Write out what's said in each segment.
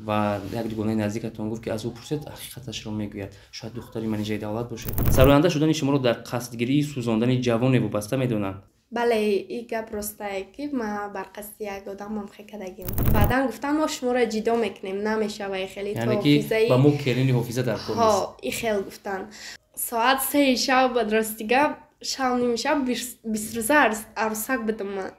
ва як дугонаи наздикатон гуфт ки аз ӯ пурсед ҳақиқаташро мегӯяд. Шояд духтари манижаи давлат бошад. Сароянда шудани шуморо дар қасдгирии сӯзондани ҷавоне вобаста медонанд? бале ин гап ростае ки ма бар қасди як одам мамхе кардагим. Баъдан гуфтан мо шуморо ҷидо мекунем, намешавад хеле то ҳофизаи ба мо келини ҳофиза дар кор нест. ин хел гуфтан. Соат 3 шаб ба рости гап шам ними шаб 20 рӯза арӯсак будам ман.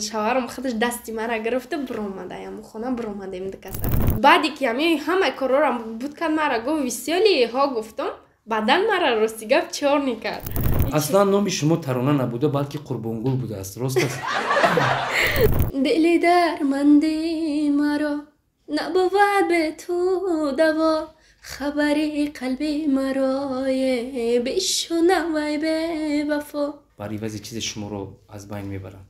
Шаварам худаш дасти мара гирифта биромадаям хона биромадем дикаса. Баъди ки ҳамаи корора буд кард мара гуфт висёли ҳо гуфтам. Баъдан мара рости гап чор мекард. Аслан номи шумо Тарона набуда, балки Қурбонгул будааст. Рост аст? дили дарманди маро набувад бе ту даво хабари қалби маро бишунавай бевафо. бар ивази чизи шуморо аз байн мебаранд.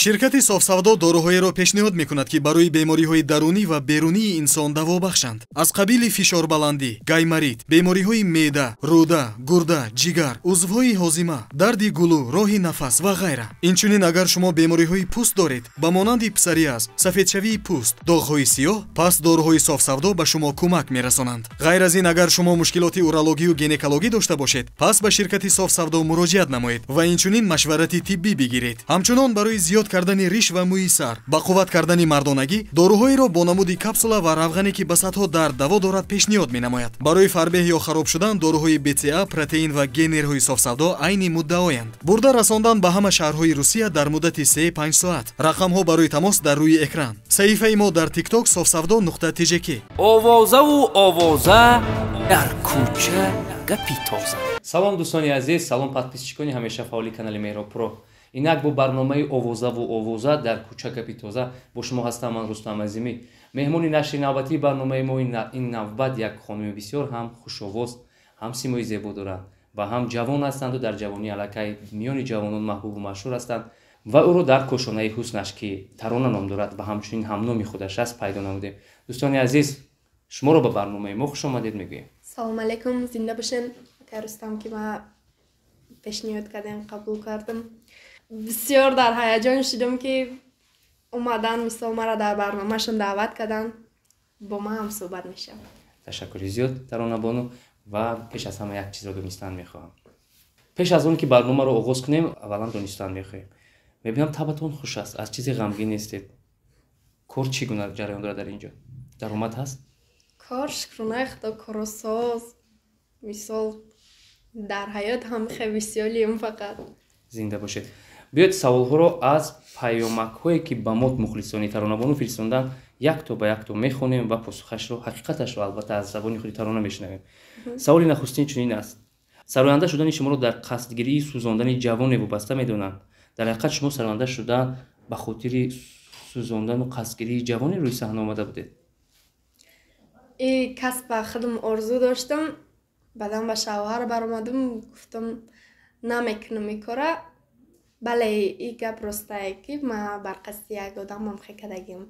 ширкати софсавдо доруҳоеро пешниҳод мекунад ки барои бемориҳои дарунӣ ва берунии инсон даво бахшанд. Аз қабили фишорбаландӣ, гаймарид, бемориҳои меъда, рӯда, гурда, ҷигар, узвҳои ҳозима, дарди гулӯ, роҳи нафас ва ғайра. Инчунин агар шумо бемориҳои пӯст доред, ба монанди псориаз, сафедшавии пӯст, доғҳои сиёҳ, пас доруҳои софсавдо ба шумо кӯмак мерасонанд. ғайр аз ин, агар шумо мушкилоти урологию гинекологӣ дошта бошед, пас ба ширкати софсавдо муроҷиат намоед ва инчунин машварати тиббӣ бигиред. ҳамчунон барои зиёд кардани риш ва мӯи сар, ба қувват кардани мардонагӣ, доруҳоеро бо намуди капсула ва равғане ки ба садҳо дард даво дорад пешниҳод менамояд. барои фарбеҳ ё хароб шудан доруҳои БЦА, протеин ва генерҳои софсавдо айни муддаоянд. бурда расондан ба ҳама шаҳрҳои Русия дар муддати 3-5 соат. рақамҳо барои тамос дар рӯи экран. саҳифаи мо дар TikTok sofsavdo.tjk. овозаву овоза дар кӯча гапи тоза. салом дӯстони азиз, салом подписчикони ҳамеша фаъоли канали Меҳроб Про. Инак бо барномаи овозаву овоза дар кӯча гапи тоза бо шумо ҳастам ман Рустам Азимӣ. меҳмони нашри навбатии барномаи мо ин навбат як хонуми бисёр ҳам хушовоз, ҳам симои зебо доранд ва ҳам ҷавон ҳастанду дар ҷавонӣ аллакай миёни ҷавонон маҳбубу машҳур ҳастанд ва ӯро дар кошонаи ҳуснаш ки Тарона ном дорад ва ҳамчунин ҳамноми худаш аст пайдо намудем. дӯстони азиз, шуморо ба барномаи мо хушомадед мегӯем. салому алайкум, зинда бошен. Рустам ки ма пешниҳод кардем, қабул кардам. бисёр дар ҳаяҷон шудам ки омадан мисол мара дар барномаашон даъват кардан, бо ман ҳам суҳбат мешавад. ташаккури зиёд Тарона бону ва пеш аз ҳама як чизро донистан мехоҳам. пеш аз он ки барномаро оғоз кунем, аввалан донистан мехоҳем. мебинам табатон хуш аст, аз чизе ғамгин нестед. кор чӣ гуна ҷараён дорад дар инҷо? даромад ҳаст? кор шукрунаи худо коросоз. мисол дар ҳаёт ҳам хеле бисёлием фақат. зинда бошед. биёед саволҳоро аз паёмакҳое ки ба мо мухлисони Таронабону фиристондан якто ба якто мехонем ва посухашро, ҳақиқаташро албатта аз забони худи Тарона мешунавем. саволи нахустин чунин аст. сароянда шудани шуморо дар қасдгирии сӯзондани ҷавоне вобаста медонанд? дар ҳақиқат шумо сароянда шуда ба хотири сӯзондану қасдгирии ҷавоне рӯи саҳна омада будед? ин касб ба худам орзу доштам. баъдан ба шавҳар баромадам, гуфтам намекунам ин кора. бале ин гап ростае ки ма бар қасди як одам мамхе кардагим,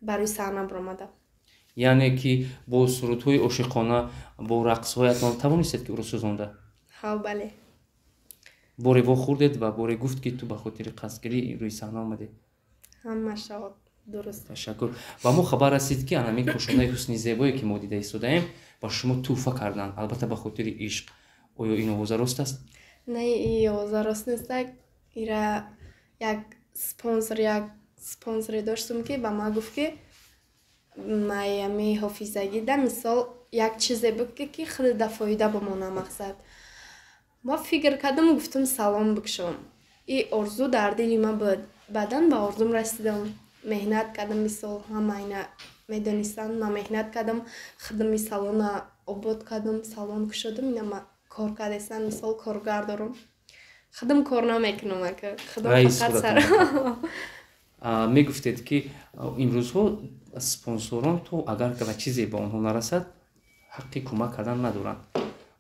ба рӯи саҳна биромадам. яъне ки бо сурудҳои ошиқона, бо рақсҳоятон тавонистед ки ӯро сӯзонда? ҳа бале. боре вохӯрдед ва боре гуфт ки ту ба хотири қасдгирӣ рӯи саҳна омадед? ҳама шавод дуруст. ташаккур. ва мо хабар расид ки анамин кошонаи ҳусни зебое ки мо дида истодаем ба шумо туҳфа карданд, албатта ба хотири ишқ. оё ин овоза рост аст? не, ин овоза рост нест. ира як спонсоре доштам ки ба ман гуфт ки майами ҳофизагида мисол як чизе бигӯ ки хеле дафоида бомона мақсад. ма фикр кардам, гуфтам салом бикушам. ин орзу дар дили ман буд. баъдан ба орзум расидам. меҳнат кардам, мисол ҳама ина медонистанд. ман меҳнат кардам, хидми салона обод кардам, салон кушодам. ина ман кор кардестан, мисол коргар дорам. хидм кор намекунам ака. хидм фақат сар. мегуфтед ки имрӯзҳо спонсорон то агар ва чизе ба онҳо нарасад, ҳаққи кӯмак кардан надоранд.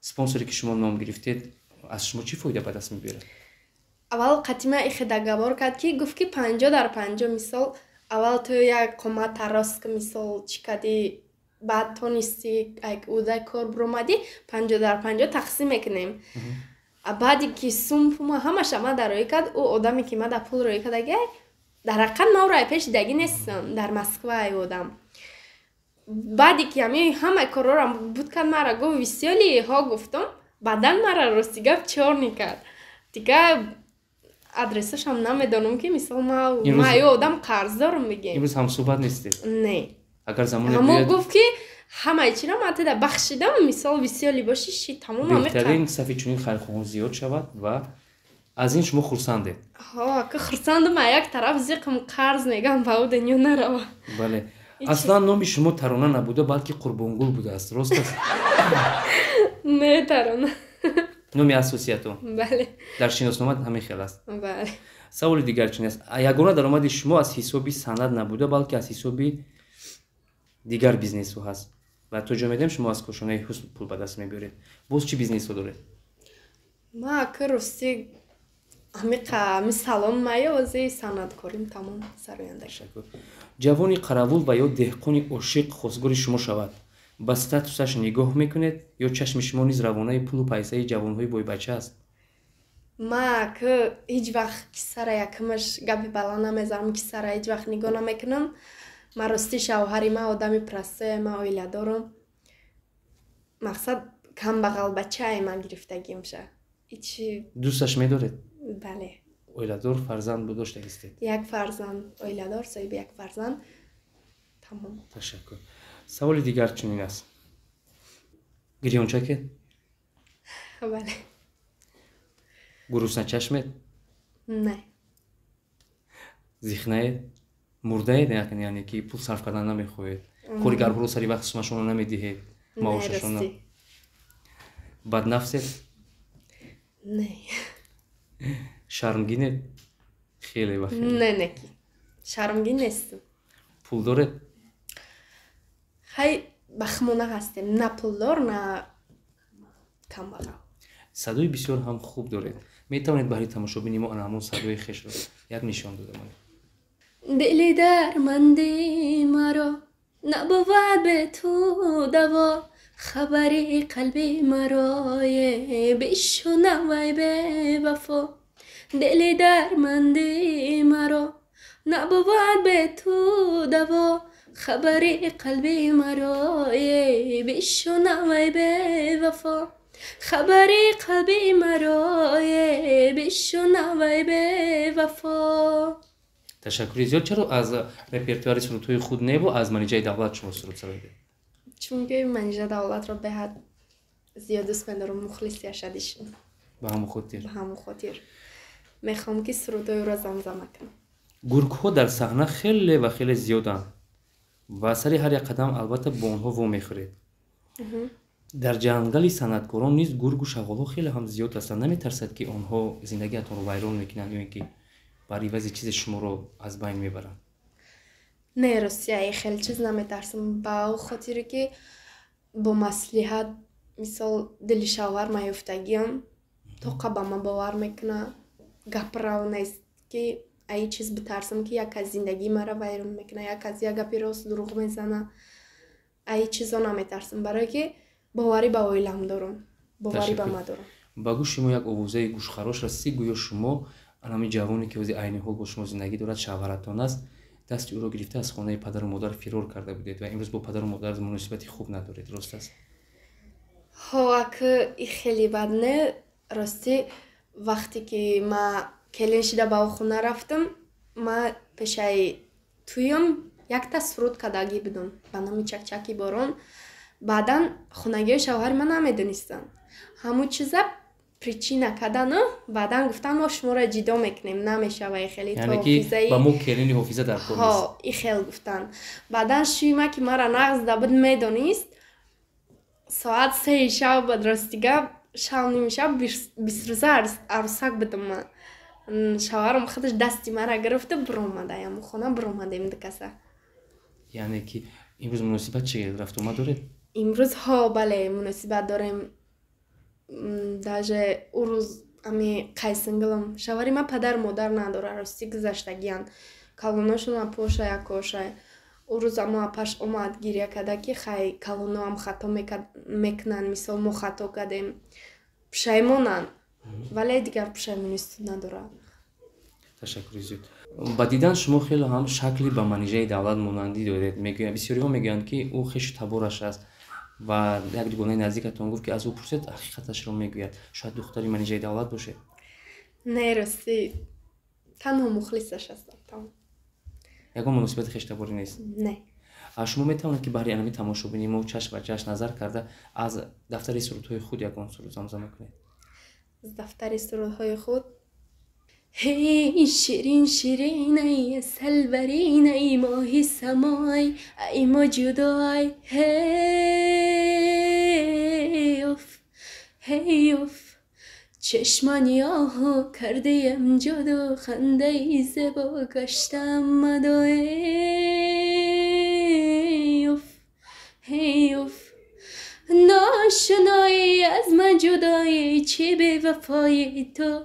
спонсоре ки шумо ном гирифтед, аз шумо чӣ фоида ба даст мебиёрад? аввал қатима ихедагабор кард ки гуфт ки 50/50, мисол аввал ту як қомат тарос ки мисол чӣ кади, баъд тонисти як ӯда кор биромадӣ, 50/50 тақсим мекунем. баъди ки сум пума ҳамаша ма дар рӯй кард, ӯ одаме ки ма дар пул рӯй кардаги дар ҳақиқат ма ӯро пеш дидаги нестам, дар Москва ай одам. баъди ки ҳамаи корорам буд кард, мара гуфт висёлиҳо гуфтум, баъдан мара рости гап чор мекард. Дига адресашам намедонам ки мисол ма ё одам қарздорам бигем. имрӯз ҳамсӯҳбат нестед? Не. Агар замоне ҳамо биёд гуфт ки ҳамаи чиро ман теда бахшидам, мисол висёли боши ши тамом беҳтарин сафи чунин хайрхоҳон зиёд шавад ва аз ин шумо хурсандед. Ка хурсандам, як тараф зиқм қарз мегам ба ӯ дунё нарава. Бале. Аслан номи шумо Тарона набуда, балки Қурбонгул будааст. Рост аст? Не Тарона. номи асосиятон. Бале. Дар шиноснома ҳамин хел аст. Бале. саволи дигар чун аст? Ягона даромади шумо аз ҳисоби санад набуда, балки аз ҳисоби дигар бизнесҳо ҳаст. ва то ҷо медем шумо аз кошонаи ҳусн пул ба даст мебиёред. Боз чӣ бизнесҳо доред? Ма ки рости ҳами салон маёзи санаткорим тамом сароянда. ҷавони қаравул ва ё деҳқони ошиқ хостгори шумо шавад, ба статусаш нигоҳ мекунед ё чашми шумо низ равонаи пулу пайсаи ҷавонҳои бойбача аст? Ма ки ҳеҷ вақт кисара якмаш гапи бала намезанам, кисара ҳеҷ вақт нигоҳ намекунам. Ма рости шавҳари ма одами простое, ма оиладорам. Мақсад камбағал бачаи ма гирифтагимша. дӯсташ медоред? Бале. Оиладор фарзанд доштагистед? Як фарзанд оиладор, соҳиби як фарзанд. Тамом. Ташаккур. Саволи дигар чунин аст. Гирёнчакед? Бале. Гурусначашмед? Не. Зихнаед? Мурдаед, яъне ки пул сарф кардан намехоҳед? Коригарҳоро сари вақт сумашонро намедиҳед? Маошашона? Баднафсед? Не. Шармгинед? Хеле ва хеле. Не ки. Шармгин нестам. Пул доред? Хай бахмона ҳастем. На пулдор, на камбағал. Садои бисёр ҳам хуб доред. Метавонед баҳри тамошобини мо ана ҳамон садои хешро як нишон додамонед. دلی درمندی مرا نبود به تو دوا خبری قلبی مرا بشنوی به وفا دلی درمندی مرا نبود به تو دوا خبری قلبی مرا بشنوی به وفا خبری قلبی مرا بشنوی به وفا. ташаккури зиёд. чаро аз репертуари сурудҳои худ небо аз манеҷаи давлат шумо суруд сароед? Чунки манеҷаи давлатро беҳад зиёд дӯст медорам, мухлисияша дишам. ба ҳамон хотир? Ба ҳамон хотир мехоҳам ки сурудҳоиро замзама кунам. гургҳо дар саҳна хеле ва хеле зиёданд ва сари ҳар як қадам албатта бо онҳо вомехӯред. дар ҷангали санъаткорон низ гургу шағолҳо хеле ҳам зиёд ҳастанд. наметарсад ки онҳо зиндагиатонро вайрон мекунанд ё ин ки бар ивази чизи шуморо аз байн мебаранд? Не, ростия хеле чиз наметарсам, ба хотире ки бо маслиҳат мисол дили шавҳар маёфтагиам тоқа ба ман бовар мекуна. гаправ нест ки аи чиз битарсам ки як аз зиндагии мара вайрон мекуна, як аз як гапи рост дурӯғ мезана. аи чизо наметарсам, барое ки боварӣ ба оилам дорам, боварӣ ба ма дорам. ба гӯши мо як овозаи гӯшхарош расти, гӯё шумо ҳамин ҷавоне ки ҳозир айни ҳол бо шумо зиндагӣ дорад, шавҳаратон аст, дасти ӯро гирифта аз хонаи падару модар фирор карда будед ва имрӯз бо падару модар муносибати хуб надоред. рост аст? ҳоаки и хеле бад не. рости вақте ки ма келин шида ба ӯ хона рафтам, ма пешаи туям якта суруд кадагӣ будам ба номи чакчаки борон. баъдан хонагии шавҳари ман намедонистанд. ҳамун чиза причина кадану баъдан гуфтан мо шуморо ҷидо мекунем, намешавад хеле то ҳофизаи ба мо келини ҳофиза дар кор нест. и хел гуфтан. баъдан шуима ки мара нағз дабуд медонист, соат 3 шаб бад ростига шав ними шаб 20 рӯза арӯсак будам ман. шавҳарам худаш дасти мара гирифту биромадаям хона, биромадем дикаса. яъне ки имрӯз муносибат чӣ рафт омад доред? имрӯз бале муносибат дорем. даже ӯ рӯз ами қайсингилам шавҳари ма падар модар надора, рости гузаштагиян калоношона поша якоша. ӯ рӯз ама паш омад гирия када ки хай калоноам хато мекунанд, мисол мо хато кардем, пушаймонанд, вале дигар пушаймонистӣ надорад. ташаккури зиёд. ба дидан шумо хеле ҳам шакли ба манижаи давлат монандӣ доред. Бисёриҳо мегӯянд ки ӯ хешу табораш аст ва як дугонаи наздикатон гуфт ки аз ӯ пурсед, ҳақиқаташро мегӯяд. Шояд духтари манижаи давлат бошед. Не, ростӣ танҳо мухлисаш ҳастам. Ягон муносибати хештаборӣ нест. Не. Шумо метавонед ки баҳри анами тамошобинӣ мо чашм ба чашм назар карда аз дафтари сурудҳои худ ягон суруд замзама кунед. از دفتر سرودهای خود هی شیرین شیرین ای سلورین ای ماهی سمای ای ما جدای هی اف هی اف چشمانیاهو کردیم جادو خنده ای زبا گشتم مدو هی اف هی اف ناشنایی از من جدایی چی به وفایی تو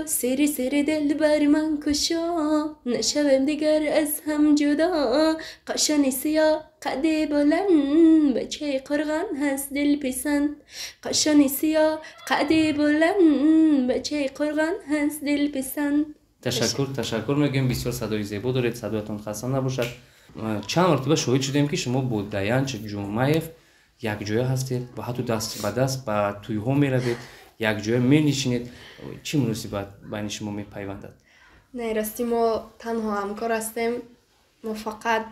سری سری دل بر من کشا نشویم دیگر از هم جدا قشنی سیاه قدی بلند بچه قرغن هست دل پسند قشنی سیاه قدی بلند بچه قرغن هست دل پسند. تشکر میگم. بسیار صدای زیبا دارید. صدایتون خسته نباشد. چند مرتبه شاهد شدیم که شما با دیانچ جمعیف یک جای هستید و حتی دست به دست به توی‌ها میروید، یک جای می‌نشینید. چی مناسبت بین شما میپیوندد؟ نه، راستی ما تنها همکار هستیم. ما فقط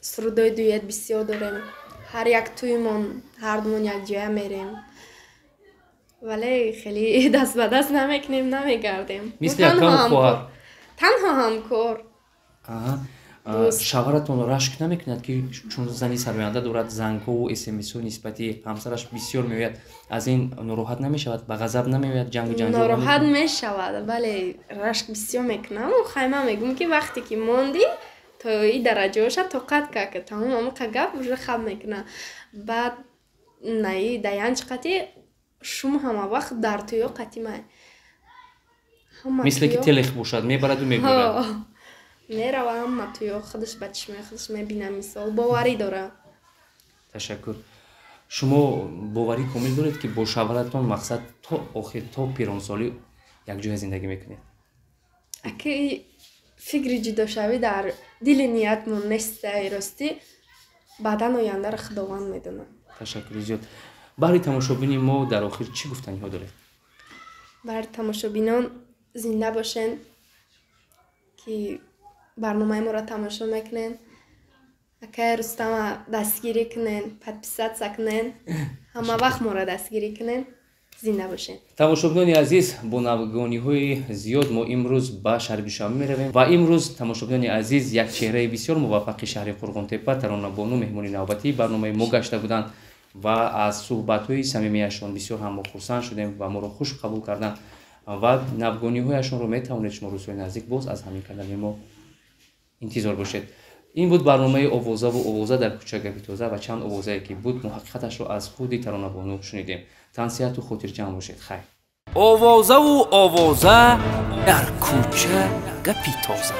سرودای دویت بسیار داریم. هر یک تویمون هر دومون یک جای میریم، ولی خیلی دست به دست نمیکنیم، نمیگردیم. مثل یک خواهر. تنها همکار. شوهرتون رشک نمیکند که چون زنی سربیانده دارد زنگ‌ها و اس‌ام‌اس‌ها نسبتی همسرش بسیار میوید، از این ناراحت نمیشود؟ به غضب نمیوید؟ جنگ و جنجال ناراحت میشود، ولی رشک بسیار میکنم و خیمه میگم که وقتی که موندی تا این درجه باشه طاقت که تمام همه گپ وجود خب میکنه. بعد نه دیانچ قطعی شما همه وقت در توی قطعی مثل که تلخ باشد میبرد و میگورد. میره و همه توی خودش بچه خودش میبینه، مثال باوری داره. تشکر. شما باوری کامل دارید که با شوهرتون مقصد تا آخر تا پیرانسالی یک جای زندگی میکنید؟ اگه فکر جدا شوی در دل نیتمون نیست راستی، بعداً آینده را خداوند میدونه. تشکر زیاد. برای تماشابین ما در آخر چی گفتنی ها دارید؟ برای تماشابینان زنده باشین که برنامه ما را تماشا میکنین. اگه رستم دستگیری کنین، پدپسات کنین، همه وقت ما را دستگیری کنین. زنده باشین. تماشابینان عزیز، با نوگانی های زیاد ما امروز به شهر دوشنبه میرویم و امروز تماشابینان عزیز یک چهره بسیار موفق شهر قرغن‌تپه ترانه‌بانو مهمانی نوبتی برنامه ما گشته بودند و از صحبت‌های صمیمی‌اشان بسیار هم خرسند شدیم و ما را خوش قبول کردند و نوگانی‌هایشان رو میتوانید شما روزهای نزدیک باز از همین کانال ما انتظار باشید. این بود برنامه اوازه و اوازه در کوچه گپیتوزه و چند اوازه‌ای که بود محققاتش رو از خود ترانه‌بانو شنیدیم. تنصیحت و خاطرجمع باشید. خیر. اوازه و اوازه در کوچه گپیتوزه.